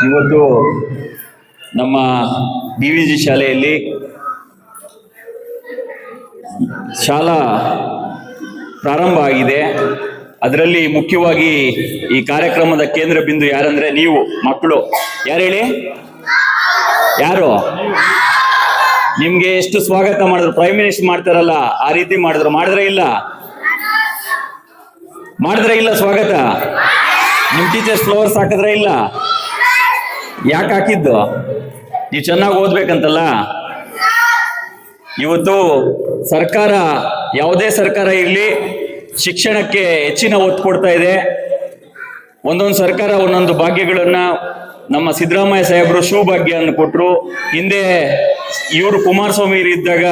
ಇವತ್ತು ನಮ್ಮ DVG ಶಾಲೆಯಲ್ಲಿ ಶಾಲಾ ಪ್ರಾರಂಭ ಆಗಿದೆ. ಅದರಲ್ಲಿ ಮುಖ್ಯವಾಗಿ ಈ ಕಾರ್ಯಕ್ರಮದ ಕೇಂದ್ರ ಬಿಂದು ಯಾರಂದ್ರೆ ನೀವು ಮಕ್ಕಳು. ಯಾರು ಹೇಳಿ? ಯಾರು? ನಿಮ್ಗೆ ಎಷ್ಟು ಸ್ವಾಗತ ಮಾಡಿದ್ರು? ಪ್ರೈಮ್ ಮಿನಿಸ್ಟರ್ ಮಾಡ್ತಾರಲ್ಲ ಆ ರೀತಿ ಮಾಡಿದ್ರೆ ಇಲ್ಲ ಸ್ವಾಗತ? ನಿಮ್ ಟೀಚರ್ಸ್ ಫ್ಲವರ್ಸ್ ಹಾಕಿದ್ರೆ ಇಲ್ಲ? ಯಾಕೆ ಹಾಕಿದ್ದು? ನೀವು ಚೆನ್ನಾಗಿ ಓದ್ಬೇಕಂತಲ್ಲ. ಇವತ್ತು ಸರ್ಕಾರ, ಯಾವುದೇ ಸರ್ಕಾರ ಇರಲಿ, ಶಿಕ್ಷಣಕ್ಕೆ ಹೆಚ್ಚಿನ ಒತ್ತು ಕೊಡ್ತಾ ಇದೆ. ಒಂದೊಂದು ಸರ್ಕಾರ ಒಂದೊಂದು ಭಾಗ್ಯಗಳನ್ನ, ನಮ್ಮ ಸಿದ್ದರಾಮಯ್ಯ ಸಾಹೇಬರು ಭಾಗ್ಯ ಅನ್ನು ಕೊಟ್ಟರು. ಹಿಂದೆ ಇವರು ಕುಮಾರಸ್ವಾಮಿ ಇದ್ದಾಗ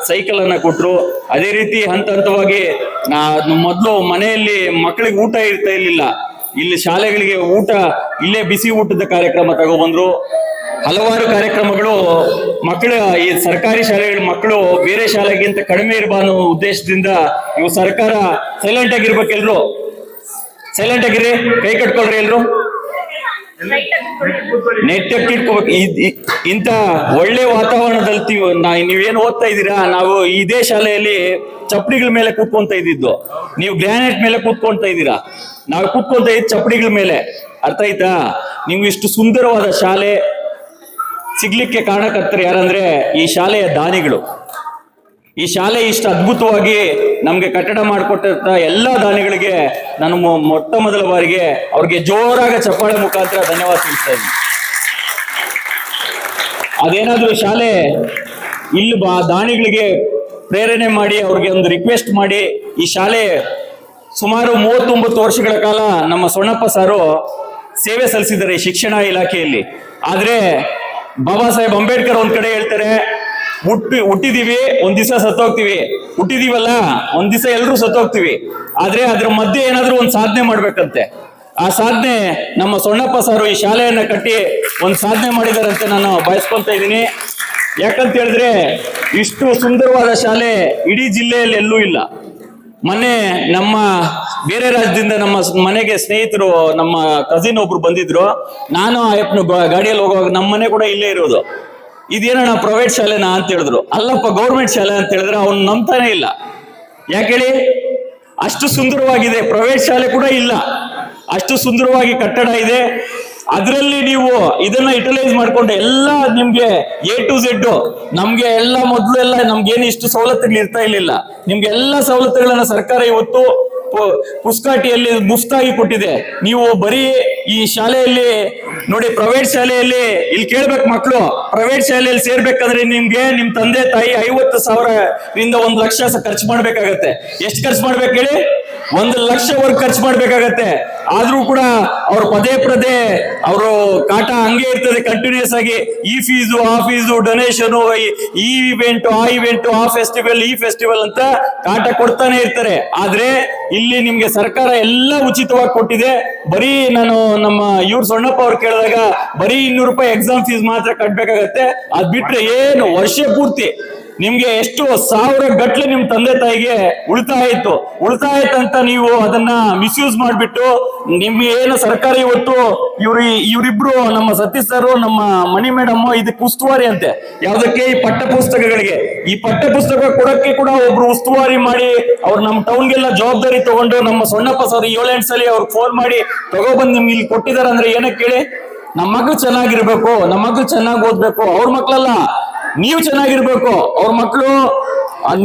ಸೈಕಲ್ ಅನ್ನ ಕೊಟ್ಟರು. ಅದೇ ರೀತಿ ಹಂತ ಹಂತವಾಗಿ ಮೊದಲು ಮನೆಯಲ್ಲಿ ಮಕ್ಕಳಿಗೆ ಊಟ ಇರ್ತಾ ಇರ್ಲಿಲ್ಲ, ಇಲ್ಲಿ ಶಾಲೆಗಳಿಗೆ ಊಟ, ಇಲ್ಲೇ ಬಿಸಿ ಊಟದ ಕಾರ್ಯಕ್ರಮ ತಗೊಬಂದ್ರು. ಹಲವಾರು ಕಾರ್ಯಕ್ರಮಗಳು ಮಕ್ಕಳ, ಈ ಸರ್ಕಾರಿ ಶಾಲೆಗಳ ಮಕ್ಕಳು ಬೇರೆ ಶಾಲೆಗಿಂತ ಕಡಿಮೆ ಇರಬಾರ್ದು ಉದ್ದೇಶದಿಂದ ಇವು ಸರ್ಕಾರ ಸೈಲೆಂಟ್ ಆಗಿರ್ಬೇಕು. ಎಲ್ರು ಸೈಲೆಂಟ್ ಆಗಿರಿ, ಕೈ ಕಟ್ಕೊಳ್ರಿ ಎಲ್ರು, ನೆಟ್ಟಕ್ಕೆ ಇಟ್ಕೋಬೇಕು. ಇಂಥ ಒಳ್ಳೆ ವಾತಾವರಣದಲ್ಲಿ ನೀವೇನು ಓದ್ತಾ ಇದ್ದೀರಾ, ನಾವು ಇದೇ ಶಾಲೆಯಲ್ಲಿ ಚಪ್ಪಡಿಗಳ ಮೇಲೆ ಕೂತ್ಕೊಂತ ಇದ್ದಿದ್ದು, ನೀವು ಗ್ರಾನೈಟ್ ಮೇಲೆ ಕೂತ್ಕೊಂತ ಇದ್ದೀರಾ, ನಾವು ಕೂತ್ಕೊಂತ ಇದ್ದು ಚಪ್ಪಡಿಗಳ ಮೇಲೆ. ಅರ್ಥ ಆಯ್ತಾ? ನೀವು ಇಷ್ಟು ಸುಂದರವಾದ ಶಾಲೆ ಸಿಗ್ಲಿಕ್ಕೆ ಕಾರಣಕರ್ತರು ಯಾರಂದ್ರೆ ಈ ಶಾಲೆಯ ದಾನಿಗಳು. ಈ ಶಾಲೆ ಇಷ್ಟು ಅದ್ಭುತವಾಗಿ ನಮ್ಗೆ ಕಟ್ಟಡ ಮಾಡಿಕೊಟ್ಟಂತ ಎಲ್ಲಾ ದಾನಿಗಳಿಗೆ ನಾನು ಮೊಟ್ಟ ಮೊದಲ ಬಾರಿಗೆ ಅವ್ರಿಗೆ ಜೋರಾಗ ಚಪ್ಪಾಳೆ ಮುಖಾಂತರ ಧನ್ಯವಾದ ತಿಳಿಸ್ತಾ ಇದ್ದೀನಿ. ಅದೇನಾದ್ರೂ ಶಾಲೆ ಇಲ್ಲಿ ದಾನಿಗಳಿಗೆ ಪ್ರೇರಣೆ ಮಾಡಿ, ಅವ್ರಿಗೆ ಒಂದು ರಿಕ್ವೆಸ್ಟ್ ಮಾಡಿ, ಈ ಶಾಲೆ ಸುಮಾರು 39 ವರ್ಷಗಳ ಕಾಲ ನಮ್ಮ ಸೊಣ್ಣಪ್ಪ ಸಾರು ಸೇವೆ ಸಲ್ಲಿಸಿದ್ದಾರೆ ಈ ಶಿಕ್ಷಣ ಇಲಾಖೆಯಲ್ಲಿ. ಆದ್ರೆ ಬಾಬಾ ಸಾಹೇಬ್ ಅಂಬೇಡ್ಕರ್ ಒಂದ್ ಕಡೆ ಹೇಳ್ತಾರೆ, ಹುಟ್ಟಿದೀವಿ ಒಂದ್ ದಿವಸ ಸತ್ತೋಗ್ತೀವಿ, ಹುಟ್ಟಿದೀವಲ್ಲ ಒಂದ್ ದಿವಸ ಎಲ್ರು ಸತ್ತೋಗ್ತೀವಿ, ಆದ್ರೆ ಅದ್ರ ಮಧ್ಯೆ ಏನಾದ್ರೂ ಒಂದ್ ಸಾಧನೆ ಮಾಡ್ಬೇಕಂತೆ. ಆ ಸಾಧನೆ ನಮ್ಮ ಸೊಣ್ಣಪ್ಪ ಸಾರು ಈ ಶಾಲೆಯನ್ನ ಕಟ್ಟಿ ಒಂದ್ ಸಾಧನೆ ಮಾಡಿದಾರಂತೆ ನಾನು ಬಯಸ್ಕೊಂತ ಇದ್ದೀನಿ. ಯಾಕಂತ ಹೇಳಿದ್ರೆ ಇಷ್ಟು ಸುಂದರವಾದ ಶಾಲೆ ಇಡೀ ಜಿಲ್ಲೆಯಲ್ಲಿ ಎಲ್ಲೂ ಇಲ್ಲ. ಮೊನ್ನೆ ನಮ್ಮ ಬೇರೆ ರಾಜ್ಯದಿಂದ ನಮ್ಮ ಮನೆಗೆ ಸ್ನೇಹಿತರು, ನಮ್ಮ ಕಸಿನ್ ಒಬ್ರು ಬಂದಿದ್ರು. ನಾನು ಅಯ್ಯಪ್ಪನ ಗಾಡಿಯಲ್ಲಿ ಹೋಗುವಾಗ ನಮ್ಮ ಮನೆ ಕೂಡ ಇಲ್ಲೇ ಇರೋದು. ಇದೇನಣ್ಣ ಪ್ರೈವೇಟ್ ಶಾಲೆನಾ ಅಂತ ಹೇಳಿದ್ರು. ಅಲ್ಲಪ್ಪ ಗೌರ್ಮೆಂಟ್ ಶಾಲೆ ಅಂತ ಹೇಳಿದ್ರೆ ಅವ್ನು ನಂಬ್ತಾನೆ ಇಲ್ಲ. ಯಾಕೆ ಹೇಳಿ? ಅಷ್ಟು ಸುಂದರವಾಗಿದೆ. ಪ್ರೈವೇಟ್ ಶಾಲೆ ಕೂಡ ಇಲ್ಲ, ಅಷ್ಟು ಸುಂದರವಾಗಿ ಕಟ್ಟಡ ಇದೆ. ಅದರಲ್ಲಿ ನೀವು ಇದನ್ನ ಯುಟಿಲೈಸ್ ಮಾಡ್ಕೊಂಡು ಎಲ್ಲ ನಿಮ್ಗೆ A to Z, ನಮ್ಗೆ ಎಲ್ಲ ಮೊದಲೆಲ್ಲ ನಮ್ಗೇನು ಇಷ್ಟು ಸವಲತ್ತುಗಳು ಇರ್ತಾ ಇರ್ಲಿಲ್ಲ. ನಿಮ್ಗೆ ಎಲ್ಲ ಸವಲತ್ತುಗಳನ್ನ ಸರ್ಕಾರ ಇವತ್ತು ಪುಸ್ಕಾಟಿಯಲ್ಲಿ ಮುಫ್ತಾಗಿ ಕೊಟ್ಟಿದೆ. ನೀವು ಬರೀ ಈ ಶಾಲೆಯಲ್ಲಿ ನೋಡಿ, ಪ್ರೈವೇಟ್ ಶಾಲೆಯಲ್ಲಿ ಇಲ್ಲಿ ಕೇಳ್ಬೇಕು ಮಕ್ಕಳು, ಪ್ರೈವೇಟ್ ಶಾಲೆಯಲ್ಲಿ ಸೇರ್ಬೇಕಂದ್ರೆ ನಿಮ್ಗೆ ನಿಮ್ ತಂದೆ ತಾಯಿ 50,000ರಿಂದ 1 ಲಕ್ಷ ಖರ್ಚು ಮಾಡ್ಬೇಕಾಗತ್ತೆ. ಎಷ್ಟು ಖರ್ಚು ಮಾಡ್ಬೇಕು ಹೇಳಿ? 1 ಲಕ್ಷವರೆಗೆ ಖರ್ಚು ಮಾಡ್ಬೇಕಾಗತ್ತೆ. ಆದ್ರೂ ಕೂಡ ಅವ್ರು ಪದೇ ಅವರು ಕಾಟ ಹಂಗೆ ಇರ್ತದೆ ಕಂಟಿನ್ಯೂಸ್ ಆಗಿ. ಈ ಫೀಸು, ಆ ಫೀಸು, ಡೊನೇಷನ್, ಈ ಇವೆಂಟ್, ಆ ಇವೆಂಟ್, ಆ ಫೆಸ್ಟಿವಲ್, ಈ ಫೆಸ್ಟಿವಲ್ ಅಂತ ಕಾಟ ಕೊಡ್ತಾನೆ ಇರ್ತಾರೆ. ಆದ್ರೆ ಇಲ್ಲಿ ನಿಮ್ಗೆ ಸರ್ಕಾರ ಎಲ್ಲ ಉಚಿತವಾಗಿ ಕೊಟ್ಟಿದೆ. ಬರೀ ನಾನು ನಮ್ಮ ಇವ್ರು ಸೊಣ್ಣಪ್ಪ ಅವ್ರು ಕೇಳಿದಾಗ ಬರೀ 200 ರೂಪಾಯಿ ಎಕ್ಸಾಮ್ ಫೀಸ್ ಮಾತ್ರ ಕಟ್ಬೇಕಾಗತ್ತೆ. ಅದ್ ಬಿಟ್ರೆ ಏನು ವರ್ಷ ಪೂರ್ತಿ ನಿಮ್ಗೆ ಎಷ್ಟು 1000 ಗಟ್ಲೆ ನಿಮ್ ತಂದೆ ತಾಯಿಗೆ ಉಳಿತಾಯ ಆಯ್ತಂತ ನೀವು ಅದನ್ನ ಮಿಸ್ಯೂಸ್ ಮಾಡ್ಬಿಟ್ಟು ನಿಮ್ಗೆ ಏನು ಸರ್ಕಾರ ಇವತ್ತು ಇವರಿಬ್ರು ನಮ್ಮ ಸತೀಶ್ ಸರ್, ನಮ್ಮ ಮಣಿ ಮೇಡಮ್ ಇದಕ್ಕೆ ಉಸ್ತುವಾರಿ ಅಂತೆ. ಯಾವ್ದಕ್ಕೆ? ಈ ಪಠ್ಯ ಪುಸ್ತಕಗಳಿಗೆ. ಈ ಪಠ್ಯ ಪುಸ್ತಕ ಕೊಡಕ್ಕೆ ಕೂಡ ಒಬ್ರು ಉಸ್ತುವಾರಿ ಮಾಡಿ ಅವ್ರು ನಮ್ಮ ಟೌನ್ಗೆಲ್ಲ ಜವಾಬ್ದಾರಿ ತಗೊಂಡು ನಮ್ಮ ಸೊಣ್ಣಪ್ಪ ಸರ್ 7-8 ಸಲ ಅವ್ರಿಗೆ ಫೋನ್ ಮಾಡಿ ತಗೊಬಂದು ನಿಮ್ಗೆ ಇಲ್ಲಿ ಕೊಟ್ಟಿದ್ದಾರೆ. ಅಂದ್ರೆ ಏನಕ್ಕೆ ಹೇಳಿ? ನಮ್ಮ ಮಗಳು ಚೆನ್ನಾಗಿರ್ಬೇಕು, ನಮ್ಮ ಮಗಳು ಚೆನ್ನಾಗಿ ಓದ್ಬೇಕು. ಅವ್ರ ಮಕ್ಕಳಲ್ಲ, ನೀವು ಚೆನ್ನಾಗಿರ್ಬೇಕು. ಅವ್ರ ಮಕ್ಕಳು,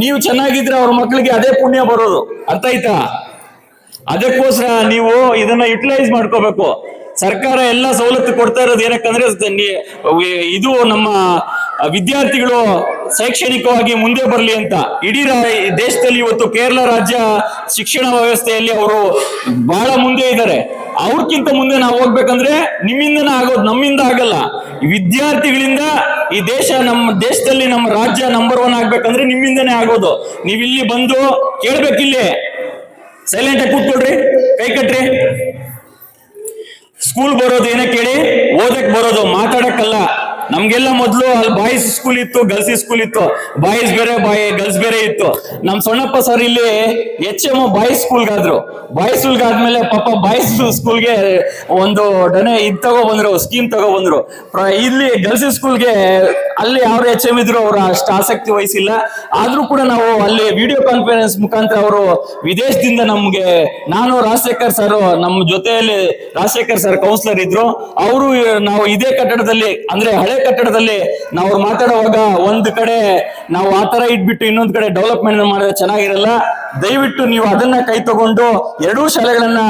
ನೀವು ಚೆನ್ನಾಗಿದ್ರೆ ಅವ್ರ ಮಕ್ಕಳಿಗೆ ಅದೇ ಪುಣ್ಯ ಬರೋದು. ಅರ್ಥ ಆಯ್ತಾ? ಅದಕ್ಕೋಸ್ಕರ ನೀವು ಇದನ್ನ ಯುಟಿಲೈಸ್ ಮಾಡ್ಕೋಬೇಕು. ಸರ್ಕಾರ ಎಲ್ಲ ಸವಲತ್ತು ಕೊಡ್ತಾ ಇರೋದು ಏನಕ್ಕಂದ್ರೆ ಇದು ನಮ್ಮ ವಿದ್ಯಾರ್ಥಿಗಳು ಶೈಕ್ಷಣಿಕವಾಗಿ ಮುಂದೆ ಬರಲಿ ಅಂತ. ಇಡೀ ದೇಶದಲ್ಲಿ ಇವತ್ತು ಕೇರಳ ರಾಜ್ಯ ಶಿಕ್ಷಣ ವ್ಯವಸ್ಥೆಯಲ್ಲಿ ಅವರು ಬಹಳ ಮುಂದೆ ಇದ್ದಾರೆ. ಅವ್ರಕ್ಕಿಂತ ಮುಂದೆ ನಾವು ಹೋಗ್ಬೇಕಂದ್ರೆ ನಿಮ್ಮಿಂದನೇ ಆಗೋದು, ನಮ್ಮಿಂದ ಆಗಲ್ಲ. ವಿದ್ಯಾರ್ಥಿಗಳಿಂದ ಈ ನಮ್ಮ ದೇಶದಲ್ಲಿ ನಮ್ಮ ರಾಜ್ಯ ನಂಬರ್ 1 ಆಗ್ಬೇಕಂದ್ರೆ ನಿಮ್ಮಿಂದನೇ ಆಗೋದು. ನೀವಿಲ್ಲಿ ಬಂದು ಕೇಳ್ಬೇಕಿಲ್ಲಿ, ಸೈಲೆಂಟ್ ಆಗಿ ಕೂತ್ಕೊಳ್ರಿ, ಕೈ ಕಟ್ರಿ. ಸ್ಕೂಲ್ ಬರೋದು ಏನಕ್ಕೆ ಹೇಳಿ? ಓದಕ್ ಬರೋದು, ಮಾತಾಡಕ್ಕಲ್ಲ. ನಮ್ಗೆಲ್ಲ ಮೊದಲು ಅಲ್ಲಿ ಬಾಯ್ಸ್ ಸ್ಕೂಲ್ ಇತ್ತು, ಗರ್ಲ್ಸ್ ಸ್ಕೂಲ್ ಇತ್ತು. ಬಾಯ್ಸ್ ಬೇರೆ ಗರ್ಲ್ಸ್ ಬೇರೆ ಇತ್ತು. ನಮ್ ಸೊಣ್ಣಪ್ಪ ಸರ್ ಇಲ್ಲಿ HM ಬಾಯ್ಸ್ ಸ್ಕೂಲ್ಗಾದ್ರು. ಬಾಯ್ಸ್ ಸ್ಕೂಲ್ಗಾದ್ಮೇಲೆ ಪಾಪ ಬಾಯ್ಸ್ ಸ್ಕೂಲ್ಗೆ ಒಂದು ತಗೊಬಂದ್ರು, ಸ್ಕೀಮ್ ತಗೊಬಂದ್ರು. ಇಲ್ಲಿ ಗರ್ಲ್ಸ್ ಸ್ಕೂಲ್ಗೆ ಅಲ್ಲಿ ಅವ್ರು HM ಇದ್ರು, ಅವ್ರು ಅಷ್ಟು ಆಸಕ್ತಿ ವಹಿಸಿಲ್ಲ. ಆದ್ರೂ ಕೂಡ ನಾವು ಅಲ್ಲಿ ವಿಡಿಯೋ ಕಾನ್ಫರೆನ್ಸ್ ಮುಖಾಂತರ ಅವರು ವಿದೇಶದಿಂದ ನಮ್ಗೆ, ನಾನು ರಾಜಶೇಖರ್ ಸರ್ ನಮ್ಮ ಜೊತೆಯಲ್ಲಿ ರಾಜಶೇಖರ್ ಸರ್ ಕೌನ್ಸಿಲರ್ ಇದ್ರು, ಅವರು ನಾವು ಇದೇ ಕಟ್ಟಡದಲ್ಲಿ ಅಂದ್ರೆ ಹಳೆ ಕಟ್ಟಡದಲ್ಲಿ ನಾವು ಮಾತಾಡುವಾಗ ಒಂದು ಕಡೆ ನಾವು ಆತರ ಇಟ್ಬಿಟ್ಟು ಇನ್ನೊಂದು ಕಡೆ ಡೆವಲಪ್ಮೆಂಟ್ ಮಾಡಿದ್ರೆ ಚೆನ್ನಾಗಿರಲ್ಲ. ದಯವಿಟ್ಟು ನೀವು ಅದನ್ನ ಕೈ ತಗೊಂಡು ಎರಡೂ ಶಾಲೆಗಳನ್ನ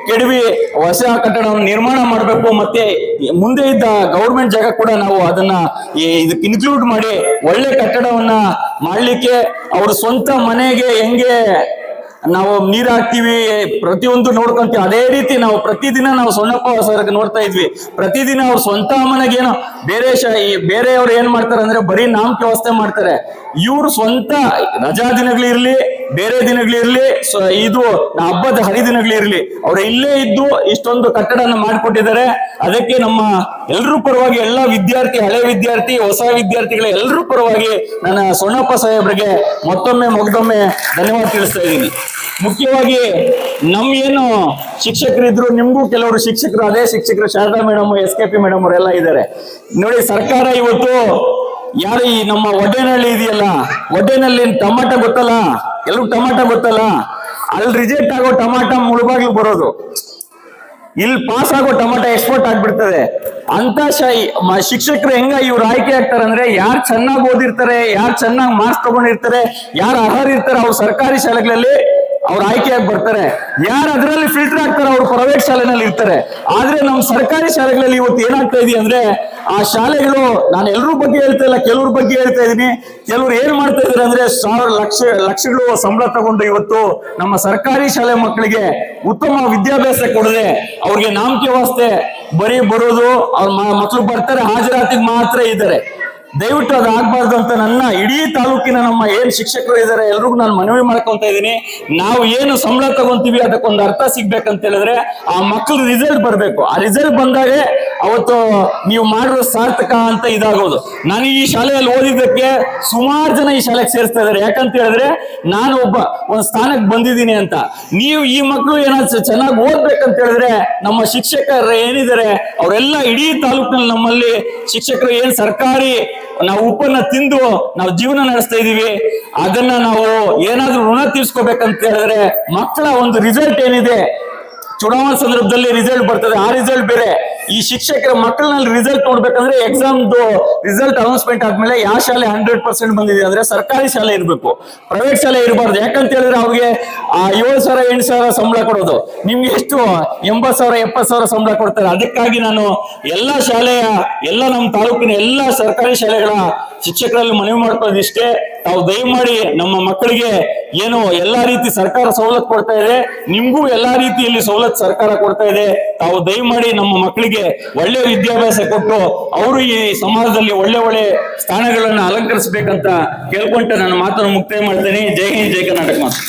ಕೆಡವಿ ಹೊಸ ಕಟ್ಟಡವನ್ನು ನಿರ್ಮಾಣ ಮಾಡಬೇಕು. ಮತ್ತೆ ಮುಂದೆ ಇದ್ದ ಗೌರ್ಮೆಂಟ್ ಜಾಗ ಕೂಡ ನಾವು ಅದನ್ನ ಇದಕ್ಕೆ ಇನ್ಕ್ಲೂಡ್ ಮಾಡಿ ಒಳ್ಳೆ ಕಟ್ಟಡವನ್ನ ಮಾಡ್ಲಿಕ್ಕೆ, ಅವ್ರ ಸ್ವಂತ ಮನೆಗೆ ಹೆಂಗೆ ನಾವು ನೀರ್ ಹಾಕ್ತಿವಿ, ಪ್ರತಿಯೊಂದು ನೋಡ್ಕೊಂತೀವಿ, ಅದೇ ರೀತಿ ನಾವು ಪ್ರತಿದಿನ ನಾವು ಸೊಣ್ಣಪ್ಪ ಸರ್ ನೋಡ್ತಾ ಇದ್ವಿ. ಪ್ರತಿದಿನ ಅವ್ರ ಸ್ವಂತ ಮನೆಗೇನೋ ಬೇರೆಯವ್ರು ಏನ್ ಮಾಡ್ತಾರೆ ಅಂದ್ರೆ ಬರೀ ನಾಮಕೆ ವ್ಯವಸ್ಥೆ ಮಾಡ್ತಾರೆ. ಇವ್ರು ಸ್ವಂತ ರಜಾ ದಿನಗಳಿರ್ಲಿ, ಬೇರೆ ದಿನಗಳಿರ್ಲಿ, ಇದು ಹಬ್ಬದ ಹರಿದಿನಗಳಿರ್ಲಿ, ಅವ್ರು ಇಲ್ಲೇ ಇದ್ದು ಇಷ್ಟೊಂದು ಕಟ್ಟಡನ ಮಾಡಿಕೊಟ್ಟಿದ್ದಾರೆ. ಅದಕ್ಕೆ ನಮ್ಮ ಎಲ್ರೂ ಪರವಾಗಿ, ಎಲ್ಲ ವಿದ್ಯಾರ್ಥಿ, ಹಳೆ ವಿದ್ಯಾರ್ಥಿ, ಹೊಸ ವಿದ್ಯಾರ್ಥಿಗಳ ಎಲ್ರೂ ಪರವಾಗಿ ನನ್ನ ಸೊಣ್ಣಪ್ಪ ಸಾಹೇಬ್ರಿಗೆ ಮತ್ತೊಮ್ಮೆ ಮೊದಲೊಮ್ಮೆ ಧನ್ಯವಾದ ತಿಳಿಸ್ತಾ ಇದ್ದೀನಿ. ಮುಖ್ಯವಾಗಿ ಏನು ಶಿಕ್ಷಕರಿದ್ರು, ನಿಮ್ಗೂ ಕೆಲವರು ಶಿಕ್ಷಕರು, ಅದೇ ಶಿಕ್ಷಕರು ಶಾರದಾ ಮೇಡಮ್, SKP ಮೇಡಮ್ ಅವರೆಲ್ಲ ಇದ್ದಾರೆ ನೋಡಿ. ಸರ್ಕಾರ ಇವತ್ತು ಯಾರು ಈ ನಮ್ಮ ಒಡ್ಡೇನಹಳ್ಳಿ ಇದೆಯಲ್ಲ, ಒಡ್ಡೇನಹಳ್ಳಿ ಟಮಾಟ ಗೊತ್ತಲ್ಲ, ಎಲ್ಲರೂ ಟಮಾಟ ಗೊತ್ತಲ್ಲ, ಅಲ್ಲಿ ರಿಜೆಕ್ಟ್ ಆಗೋ ಟಮಾಟ ಮುಳುಬಾಗ್ಲು ಬರೋದು, ಇಲ್ಲಿ ಪಾಸ್ ಆಗೋ ಟಮಾಟ ಎಕ್ಸ್ಪೋರ್ಟ್ ಆಗ್ಬಿಡ್ತದೆ. ಅಂತ ಶಿಕ್ಷಕರು ಹೆಂಗ ಇವ್ರು ಆಯ್ಕೆ ಆಗ್ತಾರೆ ಅಂದ್ರೆ, ಯಾರು ಚೆನ್ನಾಗಿ ಓದಿರ್ತಾರೆ, ಯಾರು ಚೆನ್ನಾಗಿ ಮಾರ್ಕ್ಸ್ ತಗೊಂಡಿರ್ತಾರೆ, ಯಾರು ಅರ್ಹರಿರ್ತಾರೆ, ಅವ್ರು ಸರ್ಕಾರಿ ಶಾಲೆಗಳಲ್ಲಿ ಅವ್ರು ಆಯ್ಕೆಯಾಗಿ ಬರ್ತಾರೆ. ಯಾರು ಅದರಲ್ಲಿ ಫಿಲ್ಟರ್ ಆಗ್ತಾರೆ ಅವ್ರು ಪ್ರೈವೇಟ್ ಶಾಲೆನಲ್ಲಿ ಇರ್ತಾರೆ. ಆದ್ರೆ ನಮ್ಮ ಸರ್ಕಾರಿ ಶಾಲೆಗಳಲ್ಲಿ ಇವತ್ತು ಏನಾಗ್ತಾ ಇದೆ ಅಂದ್ರೆ, ಆ ಶಾಲೆಗಳು, ನಾನು ಎಲ್ಲರ ಬಗ್ಗೆ ಹೇಳ್ತಾ ಇಲ್ಲ, ಕೆಲವ್ರ ಬಗ್ಗೆ ಹೇಳ್ತಾ ಇದೀನಿ. ಕೆಲವ್ರು ಏನ್ ಮಾಡ್ತಾ ಇದಾರೆ ಅಂದ್ರೆ, ಲಕ್ಷಗಳು ಸಂಬಳ ತಗೊಂಡು ಇವತ್ತು ನಮ್ಮ ಸರ್ಕಾರಿ ಶಾಲೆ ಮಕ್ಕಳಿಗೆ ಉತ್ತಮ ವಿದ್ಯಾಭ್ಯಾಸ ಕೊಡದೆ ಅವ್ರಿಗೆ ನಾಮಕೆ ವ್ಯವಸ್ಥೆ ಬರೀ ಬರೋದು, ಅವ್ರ ಮಕ್ಕಳು ಬರ್ತಾರೆ, ಹಾಜರಾತಿಗೆ ಮಾತ್ರ ಇದ್ದಾರೆ. ದಯವಿಟ್ಟು ಅದು ಆಗ್ಬಾರ್ದು ಅಂತ ನನ್ನ ಇಡೀ ತಾಲೂಕಿನ ನಮ್ಮ ಏನ್ ಶಿಕ್ಷಕರು ಇದ್ದಾರೆ ಎಲ್ರಿಗೂ ನಾನು ಮನವಿ ಮಾಡ್ಕೊಂತ ಇದ್ದೀನಿ. ನಾವು ಏನು ಸಂಬಳ ತಗೊಂತೀವಿ ಅದಕ್ಕೊಂದು ಅರ್ಥ ಸಿಗ್ಬೇಕಂತ ಹೇಳಿದ್ರೆ ಆ ಮಕ್ಕಳು ರಿಸಲ್ಟ್ ಬರ್ಬೇಕು. ಆ ರಿಸಲ್ಟ್ ಬಂದಾಗ ಅವತ್ತು ನೀವು ಮಾಡಿರೋ ಸಾರ್ಥಕ ಅಂತ ಇದಾಗೋದು. ನಾನು ಈ ಶಾಲೆಯಲ್ಲಿ ಓದಿದ್ದಕ್ಕೆ ಸುಮಾರು ಜನ ಈ ಶಾಲೆಗೆ ಸೇರಿಸ್ತಾ ಇದ್ದಾರೆ. ಯಾಕಂತ ಹೇಳಿದ್ರೆ ನಾನು ಒಂದು ಸ್ಥಾನಕ್ಕೆ ಬಂದಿದ್ದೀನಿ ಅಂತ. ನೀವು ಈ ಮಕ್ಕಳು ಏನಾದ್ರು ಚೆನ್ನಾಗಿ ಓದ್ಬೇಕಂತ ಹೇಳಿದ್ರೆ ನಮ್ಮ ಶಿಕ್ಷಕರು ಏನಿದ್ದಾರೆ ಅವರೆಲ್ಲ ಇಡೀ ತಾಲೂಕಿನಲ್ಲಿ ನಮ್ಮಲ್ಲಿ ಶಿಕ್ಷಕರು ಏನ್ ಸರ್ಕಾರಿ ನಾವು ಉಪ್ಪನ್ನ ತಿಂದು ನಾವು ಜೀವನ ನಡೆಸ್ತಾ ಇದೀವಿ, ಅದನ್ನ ನಾವು ಏನಾದ್ರೂ ಋಣ ತೀರ್ಸ್ಕೋಬೇಕಂತ ಹೇಳಿದ್ರೆ ಮಕ್ಕಳ ಒಂದು ರಿಸಲ್ಟ್ ಏನಿದೆ, ಚುನಾವಣಾ ಸಂದರ್ಭದಲ್ಲಿ ರಿಸಲ್ಟ್ ಬರ್ತದೆ, ಆ ರಿಸಲ್ಟ್ ಬೇರೆ. ಈ ಶಿಕ್ಷಕರ ಮಕ್ಕಳಲ್ಲಿ ರಿಸಲ್ಟ್ ನೋಡ್ಬೇಕಂದ್ರೆ ಎಕ್ಸಾಮ್ದು ರಿಸಲ್ಟ್ ಅನೌನ್ಸ್ಮೆಂಟ್ ಆದ್ಮೇಲೆ ಯಾವ ಶಾಲೆ 100% ಬಂದಿದೆ ಅಂದ್ರೆ ಸರ್ಕಾರಿ ಶಾಲೆ ಇರಬೇಕು, ಪ್ರೈವೇಟ್ ಶಾಲೆ ಇರಬಾರ್ದು. ಯಾಕಂತ ಹೇಳಿದ್ರೆ ಅವ್ರಿಗೆ 7,000 8,000 ಸಂಬಳ ಕೊಡೋದು, ನಿಮ್ಗೆ ಎಷ್ಟು 80,000 70,000 ಸಂಬಳ ಕೊಡ್ತಾರೆ. ಅದಕ್ಕಾಗಿ ನಾನು ಎಲ್ಲ ನಮ್ಮ ತಾಲೂಕಿನ ಎಲ್ಲ ಸರ್ಕಾರಿ ಶಾಲೆಗಳ ಶಿಕ್ಷಕರಲ್ಲಿ ಮನವಿ ಮಾಡ್ಕೊಳ್ಳೋದು ಇಷ್ಟೇ, ತಾವು ದಯಮಾಡಿ ನಮ್ಮ ಮಕ್ಕಳಿಗೆ ಏನು ಎಲ್ಲಾ ರೀತಿ ಸರ್ಕಾರ ಸವಲತ್ತು ಕೊಡ್ತಾ ಇದೆ, ನಿಮ್ಗೂ ಎಲ್ಲಾ ರೀತಿಯಲ್ಲಿ ಸವಲತ್ತು ಸರ್ಕಾರ ಕೊಡ್ತಾ ಇದೆ. ತಾವು ದಯಮಾಡಿ ನಮ್ಮ ಮಕ್ಕಳಿಗೆ ಒಳ್ಳೆ ವಿದ್ಯಾಭ್ಯಾಸ ಕೊಟ್ಟು ಅವರು ಈ ಸಮಾಜದಲ್ಲಿ ಒಳ್ಳೆ ಸ್ಥಾನಗಳನ್ನ ಅಲಂಕರಿಸಬೇಕಂತ ಕೇಳ್ಕೊಂತ ನನ್ನ ಮಾತನ್ನು ಮುಕ್ತಾಯ ಮಾಡ್ತೇನೆ. ಜೈ ಹಿಂದ್, ಜೈ ಕರ್ನಾಟಕ ಮಾತು.